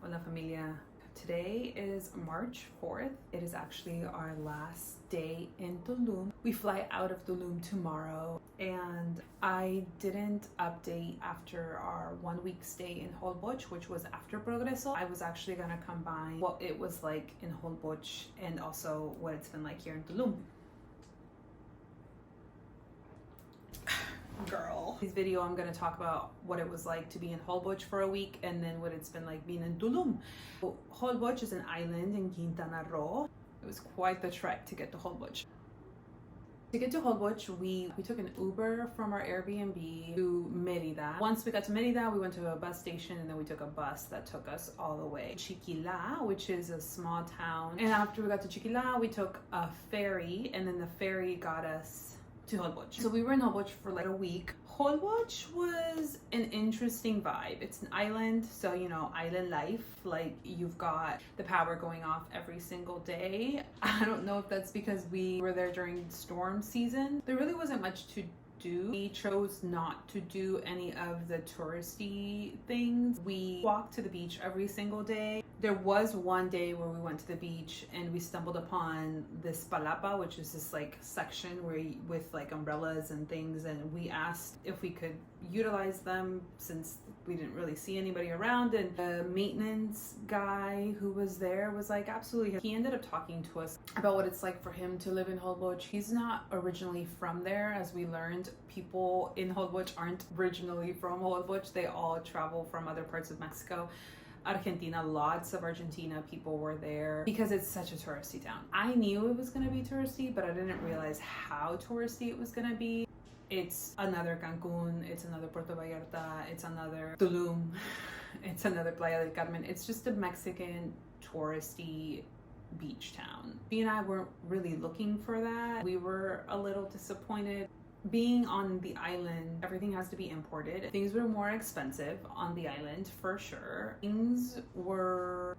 Hola familia. Today is March 4th. It is actually our last day in Tulum. We fly out of Tulum tomorrow, and I didn't update after our 1 week stay in Holbox, which was after Progreso. I was actually gonna combine what it was like in Holbox and also what it's been like here in Tulum. Girl. This video I'm going to talk about what it was like to be in Holbox for a week and then what it's been like being in Tulum. Holbox is an island in Quintana Roo. It was quite the trek to get to Holbox. To get to Holbox, we took an Uber from our Airbnb to Merida. Once we got to Merida, we went to a bus station and then we took a bus that took us all the way to Chiquila, which is a small town. And after we got to Chiquila, we took a ferry and then the ferry got us to Holbox. So we were in Holbox for like a week. Holbox was an interesting vibe. It's an island, so you know, island life. Like you've got the power going off every single day. I don't know if that's because we were there during storm season. There really wasn't much to do. We chose not to do any of the touristy things. We walked to the beach every single day. There was one day where we went to the beach and we stumbled upon this palapa, which is this like section where with like umbrellas and things, and we asked if we could utilize them since we didn't really see anybody around, and the maintenance guy who was there was like, absolutely. He ended up talking to us about what it's like for him to live in Holbox. He's not originally from there. As we learned, people in Holbox aren't originally from Holbox. They all travel from other parts of Mexico. Argentina, lots of Argentina people were there because it's such a touristy town. I knew it was going to be touristy, but I didn't realize how touristy it was going to be. It's another Cancun, it's another Puerto Vallarta, it's another Tulum, it's another Playa del Carmen. It's just a Mexican touristy beach town. She and I weren't really looking for that. We were a little disappointed. Being on the island, everything has to be imported. Things were more expensive on the island for sure. Things were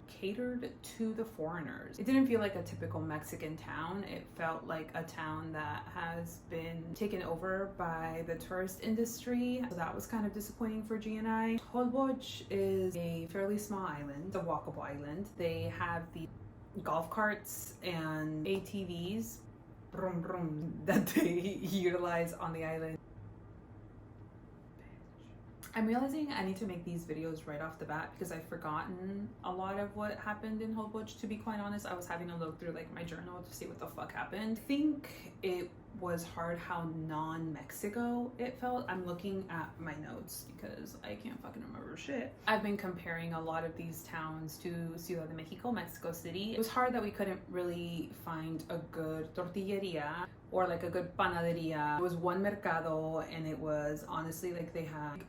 catered to the foreigners. It didn't feel like a typical Mexican town. It felt like a town that has been taken over by the tourist industry. So that was kind of disappointing for G and I. Holbox is a fairly small island, a walkable island. They have the golf carts and ATVs that they utilize on the island. I'm realizing I need to make these videos right off the bat because I've forgotten a lot of what happened in Holbox, to be quite honest. I was having a look through like my journal to see what the fuck happened. I think it was hard how non-Mexico it felt. I'm looking at my notes because I can't fucking remember shit. I've been comparing a lot of these towns to Ciudad de Mexico, Mexico City. It was hard that we couldn't really find a good tortilleria or like a good panaderia. It was one mercado and it was honestly like they had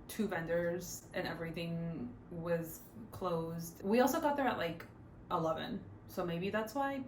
2 vendors and everything was closed. We also got there at like 11, so maybe that's why,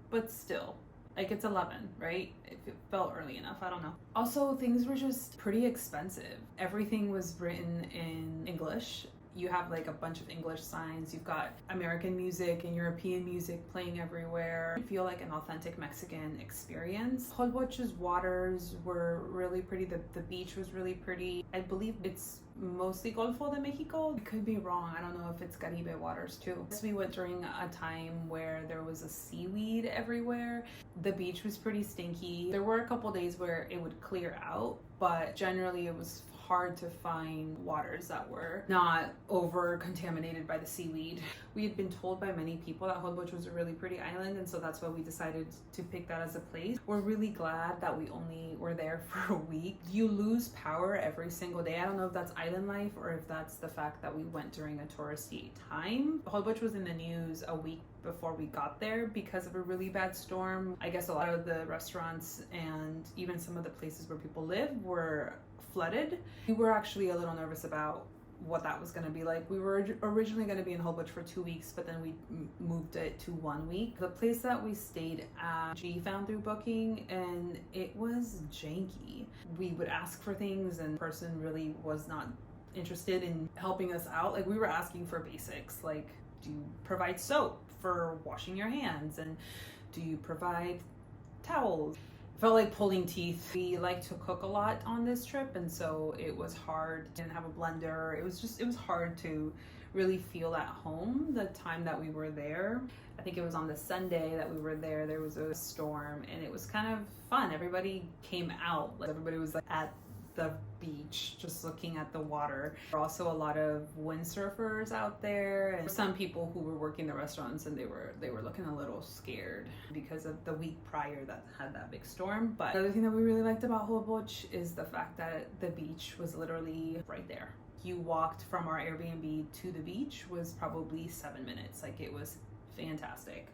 but still, like it's 11, right? It felt early enough, I don't know. Also, things were just pretty expensive. Everything was written in English. You have like a bunch of English signs. You've got American music and European music playing everywhere. You feel like an authentic Mexican experience. Holbox's waters were really pretty. The beach was really pretty. I believe it's mostly Golfo de Mexico. I could be wrong. I don't know if it's Caribe waters too. We went during a time where there was a seaweed everywhere. The beach was pretty stinky. There were a couple days where it would clear out, but generally it was hard to find waters that were not over contaminated by the seaweed. We had been told by many people that Holbox was a really pretty island, and so that's why we decided to pick that as a place. We're really glad that we only were there for a week. You lose power every single day. I don't know if that's island life or if that's the fact that we went during a touristy time. Holbox was in the news a week before we got there because of a really bad storm. I guess a lot of the restaurants and even some of the places where people live were flooded. We were actually a little nervous about what that was going to be like. We were originally going to be in Holbox for 2 weeks, but then we moved it to 1 week. The place that we stayed at, G found through booking, and it was janky. We would ask for things and the person really was not interested in helping us out. Like we were asking for basics, like do you provide soap for washing your hands, and do you provide towels? felt like pulling teeth. We like to cook a lot on this trip, and so it was hard. Didn't have a blender. It was hard to really feel at home the time that we were there. I think it was on the Sunday that we were there. There was a storm, and it was kind of fun. Everybody came out. Like, everybody was like at the beach just looking at the water. There were also a lot of windsurfers out there, and some people who were working the restaurants, and they were looking a little scared because of the week prior that had that big storm. But the other thing that we really liked about Holbox is the fact that the beach was literally right there. You walked from our Airbnb to the beach was probably 7 minutes. Like, it was fantastic.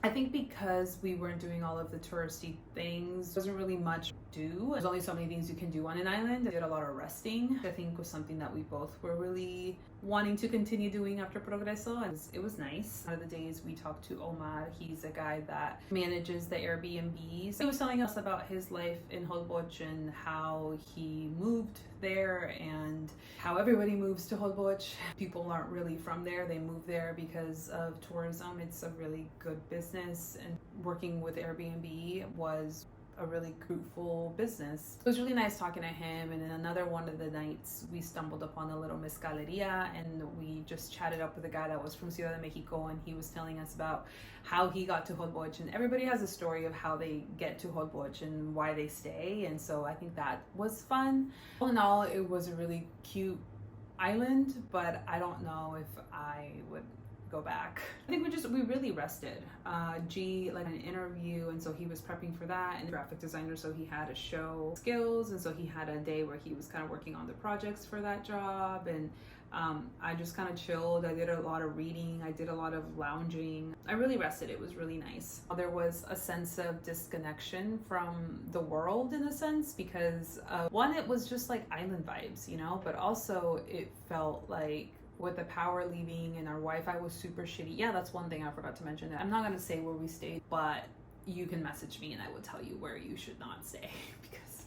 I think because we weren't doing all of the touristy things, there wasn't really much to do. There's only so many things you can do on an island. I did a lot of resting, I think was something that we both were really wanting to continue doing after Progreso, and it was nice. One of the days we talked to Omar. He's a guy that manages the Airbnbs. He was telling us about his life in Holbox and how he moved there and how everybody moves to Holbox. People aren't really from there. They move there because of tourism. It's a really good business, and working with Airbnb was a really fruitful business. It was really nice talking to him. And then another one of the nights we stumbled upon a little mezcaleria, and we just chatted up with a guy that was from Ciudad de Mexico, and he was telling us about how he got to Holbox. And everybody has a story of how they get to Holbox and why they stay, and so I think that was fun. All in all, it was a really cute island, but I don't know if I would go back. I think we really rested. G like an interview, and so he was prepping for that, and graphic designer, so he had to show skills, and so he had a day where he was kind of working on the projects for that job, and I just kind of chilled. I did a lot of reading. I did a lot of lounging. I really rested. It was really nice. There was a sense of disconnection from the world in a sense, because one, it was just like island vibes, you know, but also it felt like with the power leaving and our Wi-Fi was super shitty. Yeah, that's one thing I forgot to mention. I'm not going to say where we stayed, but you can message me and I will tell you where you should not stay because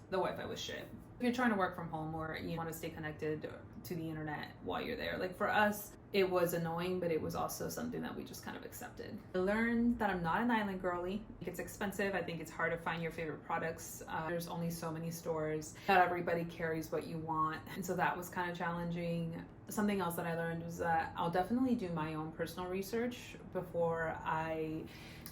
the Wi-Fi was shit. If you're trying to work from home or you want to stay connected to the internet while you're there, like for us, it was annoying, but it was also something that we just kind of accepted. I learned that I'm not an island girly. It's expensive. I think it's hard to find your favorite products. There's only so many stores. Not everybody carries what you want. And so that was kind of challenging. Something else that I learned was that I'll definitely do my own personal research before I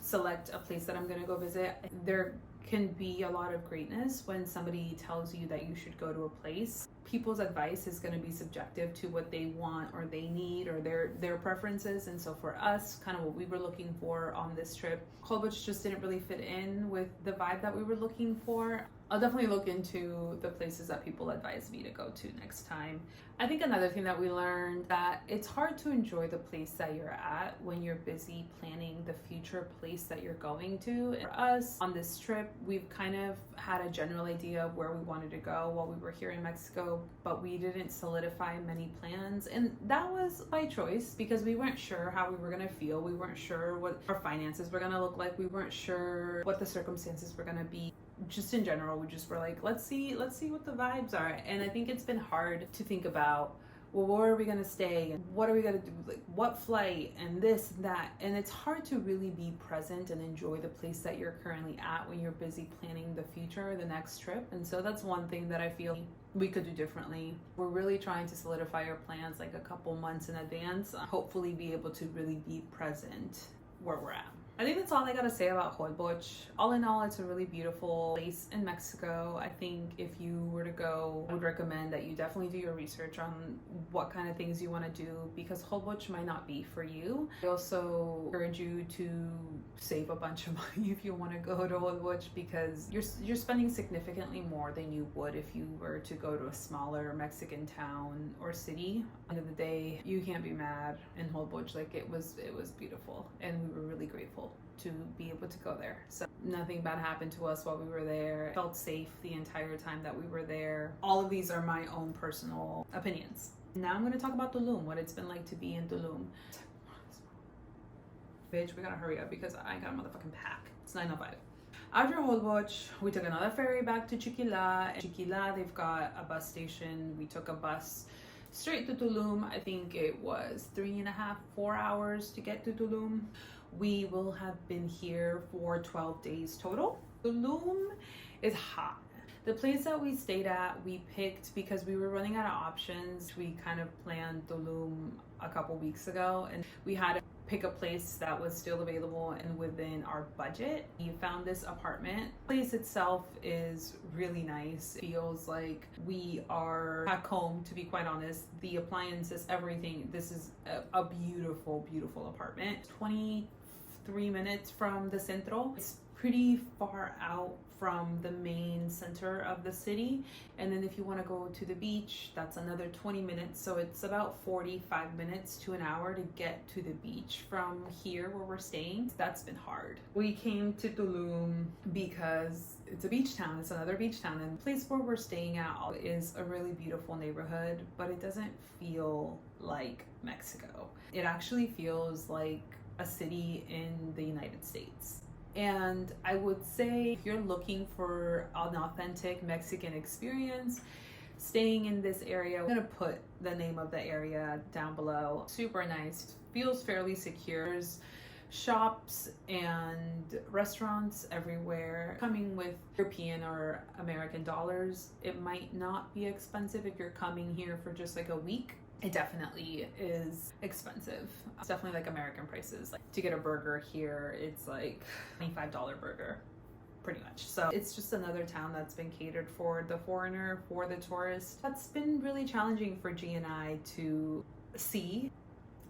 select a place that I'm going to go visit. There can be a lot of greatness when somebody tells you that you should go to a place. People's advice is going to be subjective to what they want or they need or their preferences. And so for us, kind of what we were looking for on this trip, Holbox just didn't really fit in with the vibe that we were looking for. I'll definitely look into the places that people advise me to go to next time. I think another thing that we learned that it's hard to enjoy the place that you're at when you're busy planning the future place that you're going to. And for us on this trip, we've kind of had a general idea of where we wanted to go while we were here in Mexico, but we didn't solidify many plans. And that was by choice because we weren't sure how we were going to feel. We weren't sure what our finances were going to look like. We weren't sure what the circumstances were going to be. Just in general, we just were like, let's see what the vibes are. And I think it's been hard to think about, well, where are we going to stay and what are we going to do, like what flight and this and that. And it's hard to really be present and enjoy the place that you're currently at when you're busy planning the future, the next trip. And so that's one thing that I feel we could do differently. We're really trying to solidify our plans like a couple months in advance, hopefully be able to really be present where we're at. I think that's all I gotta say about Holbox. All in all, it's a really beautiful place in Mexico. I think if you were to go, I would recommend that you definitely do your research on what kind of things you want to do because Holbox might not be for you. I also encourage you to save a bunch of money if you want to go to Holbox because you're spending significantly more than you would if you were to go to a smaller Mexican town or city. At the end of the day, you can't be mad in Holbox. Like it was beautiful and we were really grateful to be able to go there. So nothing bad happened to us while we were there. Felt safe the entire time that we were there. All of these are my own personal opinions. Now I'm going to talk about Tulum, what it's been like to be in Tulum. Bitch, we gotta hurry up because I got a motherfucking pack. It's 9:05. After Holbox, we took another ferry back to Chiquila. In Chiquila, they've got a bus station. We took a bus straight to Tulum. I think it was 3.5, 4 hours to get to Tulum. We will have been here for 12 days total. Tulum is hot. The place that we stayed at, we picked because we were running out of options. We kind of planned Tulum a couple weeks ago, and we had to pick a place that was still available and within our budget. We found this apartment. The place itself is really nice. It feels like we are back home, to be quite honest. The appliances, everything. This is a beautiful, beautiful apartment. 23 minutes from the centro. It's pretty far out from the main center of the city, and then if you want to go to the beach, that's another 20 minutes, so it's about 45 minutes to an hour to get to the beach from here where we're staying. That's been hard. We came to Tulum because it's a beach town. It's another beach town, and the place where we're staying at is a really beautiful neighborhood, but it doesn't feel like Mexico. It actually feels like a city in the United States. And I would say if you're looking for an authentic Mexican experience, staying in this area, I'm gonna put the name of the area down below. Super nice, feels fairly secure. There's shops and restaurants everywhere. Coming with European or American dollars, it might not be expensive if you're coming here for just like a week. It definitely is expensive. It's definitely like American prices. Like to get a burger here, it's like $25 burger, pretty much. So it's just another town that's been catered for the foreigner, for the tourist. That's been really challenging for G and I to see,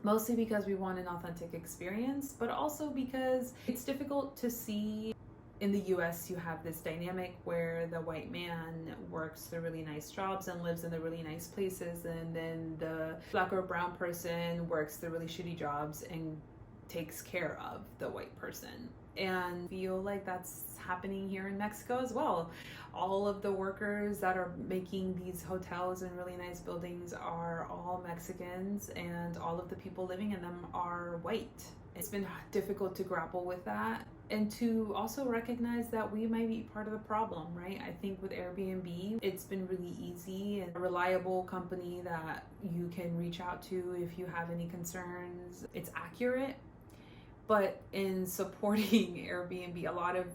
mostly because we want an authentic experience, but also because it's difficult to see. In the US, you have this dynamic where the white man works the really nice jobs and lives in the really nice places, and then the black or brown person works the really shitty jobs and takes care of the white person. And I feel like that's happening here in Mexico as well. All of the workers that are making these hotels and really nice buildings are all Mexicans, and all of the people living in them are white. It's been difficult to grapple with that, and to also recognize that we might be part of the problem, right? I think with Airbnb, it's been really easy and a reliable company that you can reach out to if you have any concerns. It's accurate, but in supporting Airbnb, a lot of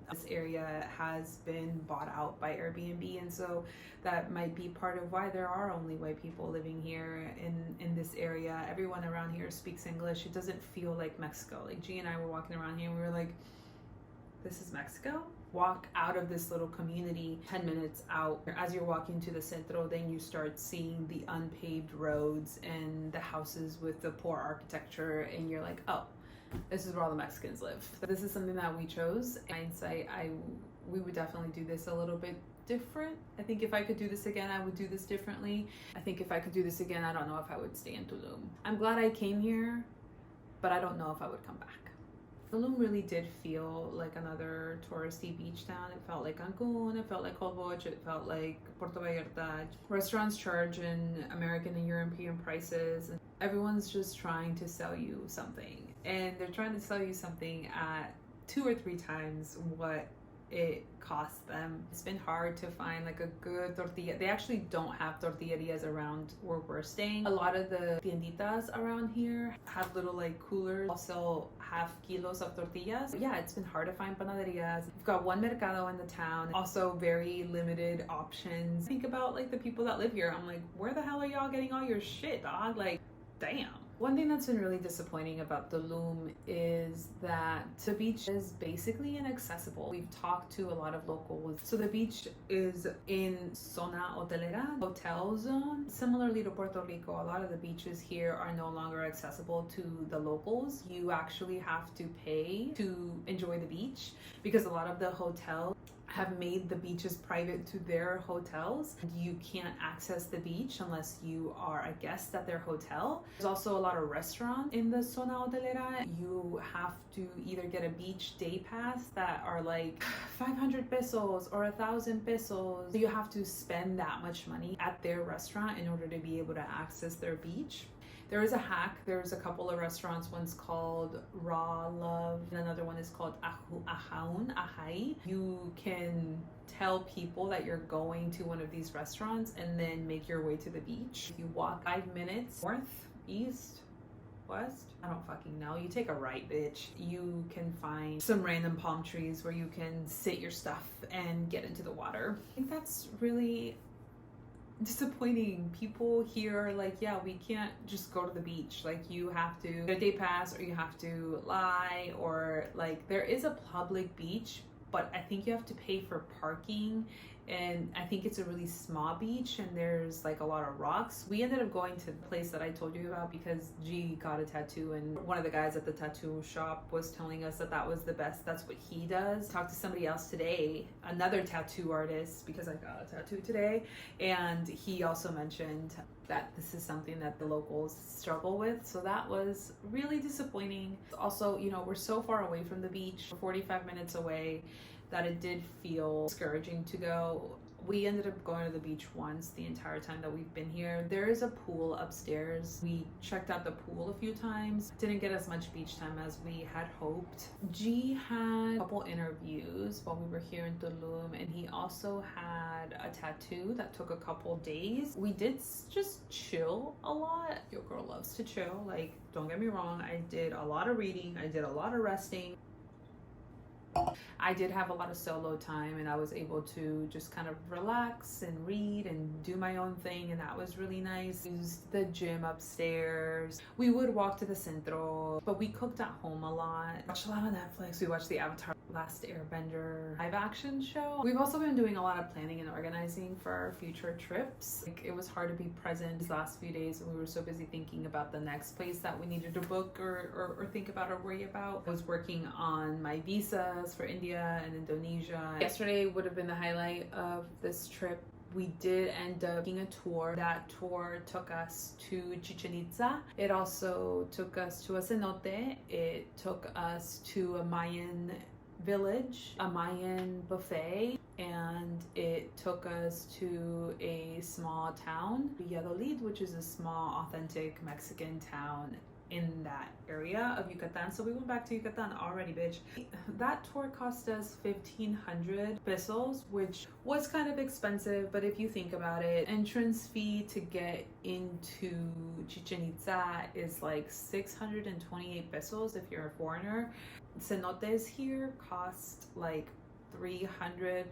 this area has been bought out by Airbnb, and so that might be part of why there are only white people living here in this area. Everyone around here speaks English. It doesn't feel like Mexico. Like G and I were walking around here and we were like, this is Mexico? Walk out of this little community 10 minutes out. As you're walking to the centro, then you start seeing the unpaved roads and the houses with the poor architecture, and you're like, oh, this is where all the Mexicans live. This is something that we chose. In hindsight, we would definitely do this a little bit different. I think if I could do this again, I would do this differently. I think if I could do this again, I don't know if I would stay in Tulum. I'm glad I came here, but I don't know if I would come back. Tulum really did feel like another touristy beach town. It felt like Cancun, it felt like Holbox, it felt like Puerto Vallarta. Restaurants charge in American and European prices, and everyone's just trying to sell you something. And they're trying to sell you something at 2 or 3 times what it costs them. It's been hard to find like a good tortilla. They actually don't have tortillerias around where we're staying. A lot of the tienditas around here have little like coolers, also half kilos of tortillas. Yeah, it's been hard to find panaderias. We've got one mercado in the town, also very limited options. Think about like the people that live here. I'm like, where the hell are y'all getting all your shit, dog? Like, damn. One thing that's been really disappointing about Tulum is that the beach is basically inaccessible. We've talked to a lot of locals. So the beach is in zona hotelera, hotel zone. Similarly to Puerto Rico, a lot of the beaches here are no longer accessible to the locals. You actually have to pay to enjoy the beach because a lot of the hotels have made the beaches private to their hotels. You can't access the beach unless you are a guest at their hotel. There's also a lot of restaurants in the zona hotelera. You have to either get a beach day pass that are like 500 pesos or 1,000 pesos. So you have to spend that much money at their restaurant in order to be able to access their beach. There is a hack. There's a couple of restaurants. One's called Raw Love, and another one is called Ahai. You can tell people that you're going to one of these restaurants and then make your way to the beach. If you walk 5 minutes north, east, northwest. I don't fucking know. You take a right, bitch. You can find some random palm trees where you can sit your stuff and get into the water. I think that's really disappointing. People here are like, yeah, we can't just go to the beach. Like, you have to get a day pass, or you have to lie, or like, there is a public beach, but I think you have to pay for parking. And I think it's a really small beach, and there's like a lot of rocks. We ended up going to the place that I told you about because G got a tattoo, and one of the guys at the tattoo shop was telling us that that was the best. That's what he does. Talked to somebody else today, another tattoo artist, because I got a tattoo today, and he also mentioned that this is something that the locals struggle with. So that was really disappointing. Also, you know, we're so far away from the beach, 45 minutes away, that it did feel discouraging to go. We ended up going to the beach once the entire time that we've been here. There is a pool upstairs. We checked out the pool a few times. Didn't get as much beach time as we had hoped. G had a couple interviews while we were here in Tulum, and he also had a tattoo that took a couple days. We did just chill a lot. Your girl loves to chill. Like, don't get me wrong, I did a lot of reading, I did a lot of resting. I did have a lot of solo time, and I was able to just kind of relax and read and do my own thing, and that was really nice. Used the gym upstairs. We would walk to the centro, but we cooked at home a lot. Watched a lot of Netflix. We watched the Avatar Last Airbender live action show. We've also been doing a lot of planning and organizing for our future trips. Like, it was hard to be present these last few days, and we were so busy thinking about the next place that we needed to book or think about or worry about. I was working on my visas for India and Indonesia. Yesterday would have been the highlight of this trip. We did end up taking a tour. That tour took us to Chichen Itza. It also took us to a cenote. It took us to a Mayan village, a Mayan buffet, and it took us to a small town, Valladolid, which is a small, authentic Mexican town in that area of Yucatan. So we went back to Yucatan already, bitch. That tour cost us 1,500 pesos, which was kind of expensive, but if you think about it, entrance fee to get into Chichen Itza is like 628 pesos if you're a foreigner. Cenotes here cost like 300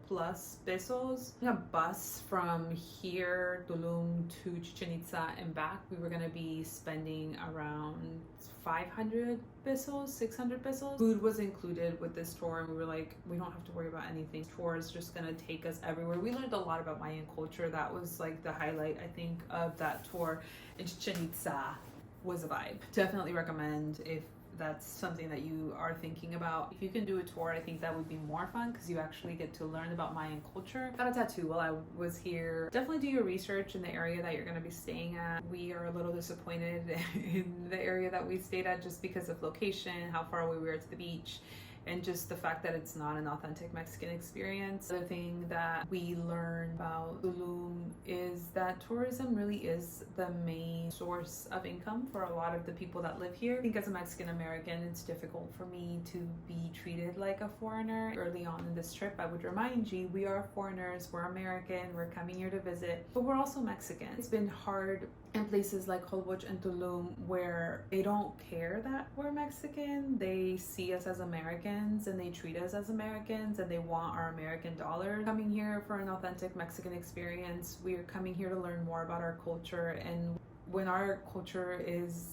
plus pesos. A bus from here, Tulum, to Chichen Itza and back, we were gonna be spending around 500 pesos, 600 pesos. Food was included with this tour, and we were like, we don't have to worry about anything. This tour is just gonna take us everywhere. We learned a lot about Mayan culture. That was like the highlight, I think, of that tour. And Chichen Itza was a vibe. Definitely recommend if that's something that you are thinking about. If you can do a tour, I think that would be more fun because you actually get to learn about Mayan culture. Got a tattoo while I was here. Definitely do your research in the area that you're going to be staying at. We are a little disappointed in the area that we stayed at just because of location, how far away we were to the beach, and just the fact that it's not an authentic Mexican experience. The thing that we learned about Tulum is that tourism really is the main source of income for a lot of the people that live here. I think as a Mexican American, it's difficult for me to be treated like a foreigner. Early on in this trip, I would remind you, we are foreigners, we're American, we're coming here to visit, but we're also Mexican. It's been hard in places like Holbox and Tulum where they don't care that we're Mexican. They see us as Americans and they treat us as Americans, and they want our American dollar. Coming here for an authentic Mexican experience, we are coming here to learn more about our culture, and when our culture is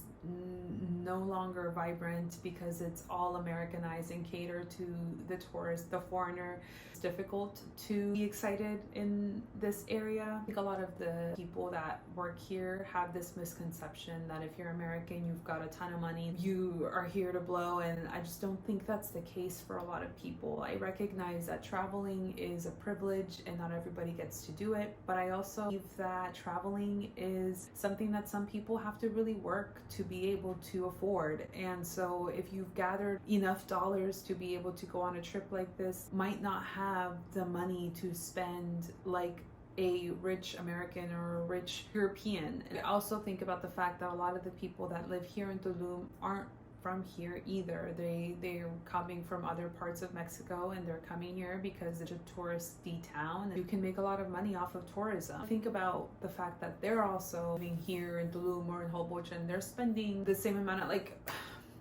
no longer vibrant because it's all Americanized and catered to the tourist, the foreigner, it's difficult to be excited in this area. I think a lot of the people that work here have this misconception that if you're American, you've got a ton of money, you are here to blow, and I just don't think that's the case for a lot of people. I recognize that traveling is a privilege and not everybody gets to do it, but I also believe that traveling is something that some people have to really work to be able to afford. And so if you've gathered enough dollars to be able to go on a trip like this, might not have the money to spend like a rich American or a rich European. And I also think about the fact that a lot of the people that live here in Tulum aren't from here either. They're coming from other parts of Mexico and they're coming here because it's a touristy town. You can make a lot of money off of tourism. Think about the fact that they're also living here in Tulum or in Holbox and they're spending the same amount of, like,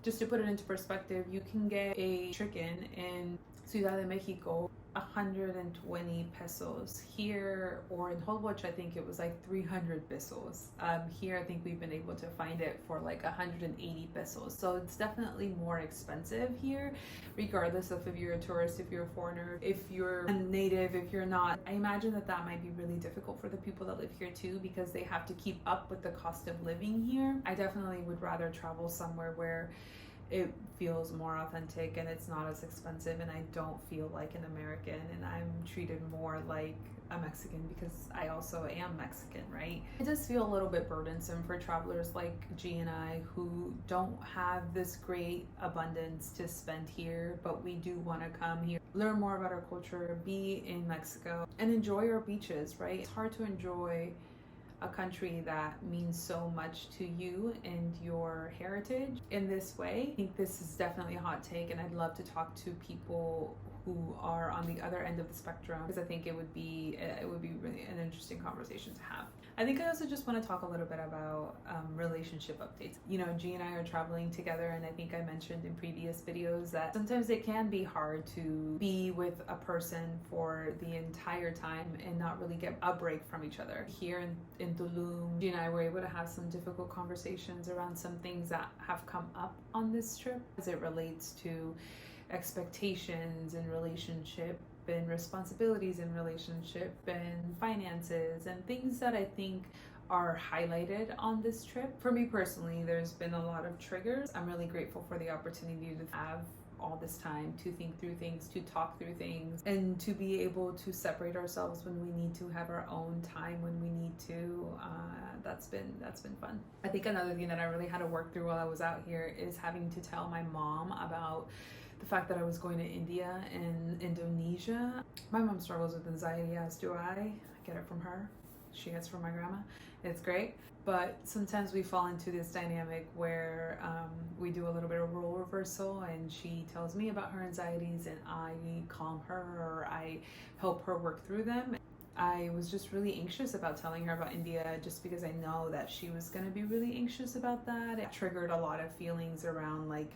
just to put it into perspective, you can get a chicken in Ciudad de Mexico 120 pesos. Here or in Holbox, I think it was like 300 pesos. Here I think we've been able to find it for like 180 pesos. So it's definitely more expensive here, regardless of if you're a tourist, if you're a foreigner, if you're a native, if you're not. I imagine that that might be really difficult for the people that live here too, because they have to keep up with the cost of living here. I definitely would rather travel somewhere where it feels more authentic and it's not as expensive and I don't feel like an American and I'm treated more like a Mexican because I also am Mexican, right? It does feel a little bit burdensome for travelers like G and I who don't have this great abundance to spend here, but we do want to come here, learn more about our culture, be in Mexico, and enjoy our beaches, right? It's hard to enjoy a country that means so much to you and your heritage in this way. I think this is definitely a hot take and I'd love to talk to people who are on the other end of the spectrum because I think it would be really an interesting conversation to have. I think I also just want to talk a little bit about relationship updates. You know, G and I are traveling together and I think I mentioned in previous videos that sometimes it can be hard to be with a person for the entire time and not really get a break from each other. Here in Tulum, G and I were able to have some difficult conversations around some things that have come up on this trip as it relates to expectations in relationship and responsibilities in relationship and finances and things that I think are highlighted on this trip. For me personally, there's been a lot of triggers. I'm really grateful for the opportunity to have all this time to think through things, to talk through things, and to be able to separate ourselves when we need to, have our own time when we need to. That's been fun. I think another thing that I really had to work through while I was out here is having to tell my mom about the fact that I was going to India and Indonesia. My mom struggles with anxiety, as do I. I get it from her. She gets it from my grandma. It's great. But sometimes we fall into this dynamic where we do a little bit of role reversal and she tells me about her anxieties and I calm her or I help her work through them. I was just really anxious about telling her about India just because I know that she was going to be really anxious about that. It triggered a lot of feelings around like,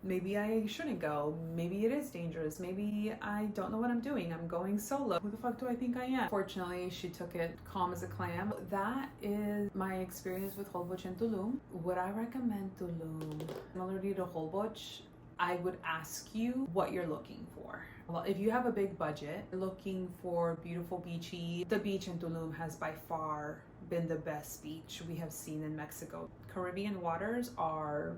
maybe I shouldn't go. Maybe it is dangerous. Maybe I don't know what I'm doing. I'm going solo. Who the fuck do I think I am? Fortunately, she took it calm as a clam. That is my experience with Holbox and Tulum. Would I recommend Tulum? Similarly to Holbox, I would ask you what you're looking for. Well, if you have a big budget, looking for beautiful beachy, the beach in Tulum has by far been the best beach we have seen in Mexico. Caribbean waters are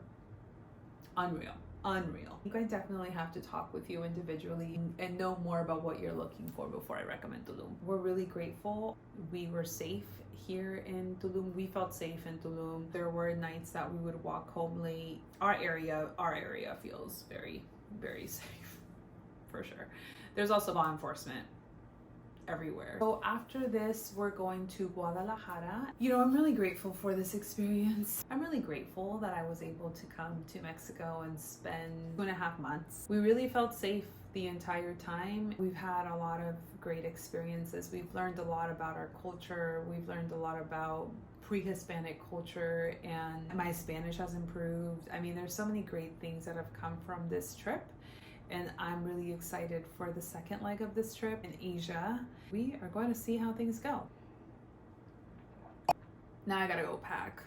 unreal. I think I definitely have to talk with you individually and know more about what you're looking for before I recommend Tulum. We're really grateful. We were safe here in Tulum. We felt safe in Tulum. There were nights that we would walk home late. Our area feels very, very safe, for sure. There's also law enforcement everywhere. So after this, we're going to Guadalajara. You know, I'm really grateful for this experience. I'm really grateful that I was able to come to Mexico and spend 2.5 months. We really felt safe the entire time. We've had a lot of great experiences. We've learned a lot about our culture. We've learned a lot about pre-Hispanic culture, and my Spanish has improved. I mean, there's so many great things that have come from this trip. And I'm really excited for the second leg of this trip in Asia. We are going to see how things go. Now I gotta go pack.